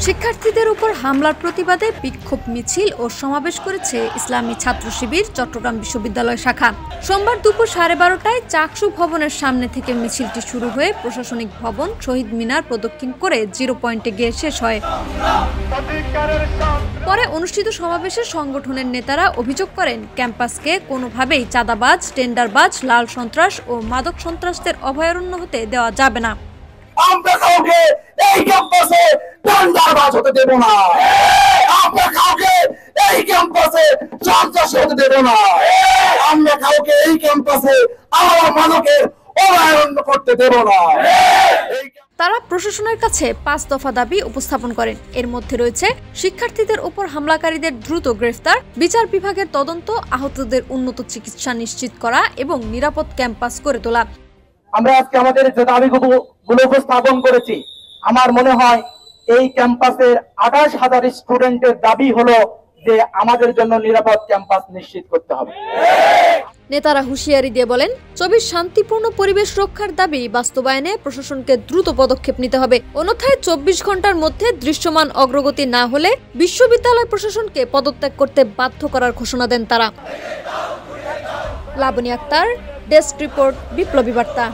শিক্ষার্থীদের উপর হামলার প্রতিবাদে বিক্ষোভ মিছিল ও সমাবেশ করেছে ইসলামী ছাত্র শিবির চট্টগ্রাম বিশ্ববিদ্যালয় শাখা। সোমবার দুপুর 12:30টায় চাকসু ভবনের সামনে থেকে মিছিলটি শুরু হয়ে প্রশাসনিক ভবন, শহীদ মিনার প্রদক্ষিণ করে জিরো পয়েন্টে গিয়ে শেষ হয়। পরে অনুষ্ঠিত সমাবেশে সংগঠনের নেতারা অভিযোগ করেন, ক্যাম্পাসকে কোনোভাবেই চাঁদাবাজ, টেন্ডারবাজ, লাল সন্ত্রাস ও মাদক সন্ত্রাসদের অভয়ারণ্য হতে দেওয়া যাবে না। আমরা কাউকে এই ক্যাম্পাসে টেন্ডারবাজ হতে দেব না। আমরা কাউকে এই ক্যাম্পাসে সন্ত্রাসী হতে দেব না। আমরা কাউকে এই ক্যাম্পাসে মাদকের অভয়ারণ্য করতে দেব না। তারা প্রশাসনের কাছে 5 দফা দাবি উপস্থাপন করেন। এর মধ্যে রয়েছে শিক্ষার্থীদের উপর হামলাকারীদের দ্রুত গ্রেফতার, বিচার বিভাগের তদন্ত, আহতদের উন্নত চিকিৎসা নিশ্চিত করা এবং নিরাপদ ক্যাম্পাস গড়ে তোলা। আমরা আজকে আমাদের যে দাবিগুলো উপস্থাপন করেছি, আমার মনে হয় এই ক্যাম্পাসের 28,000 স্টুডেন্টের দাবি হলো যে আমাদের জন্য নিরাপদ ক্যাম্পাস নিশ্চিত করতে হবে। নেতারা হুঁশিয়ারি দিয়ে বলেন, 24 শান্তিপূর্ণ পরিবেশ রক্ষার দাবি বাস্তবায়নে প্রশাসনকে দ্রুত পদক্ষেপ নিতে হবে। অন্যথায় 24 ঘন্টার মধ্যে দৃশ্যমান অগ্রগতি না হলে বিশ্ববিদ্যালয় প্রশাসনকে পদত্যাগ করতে বাধ্য করার ঘোষণা দেন তারা। লাবনী আক্তার, ডেস্ক রিপোর্ট, বিপ্লবী বার্তা।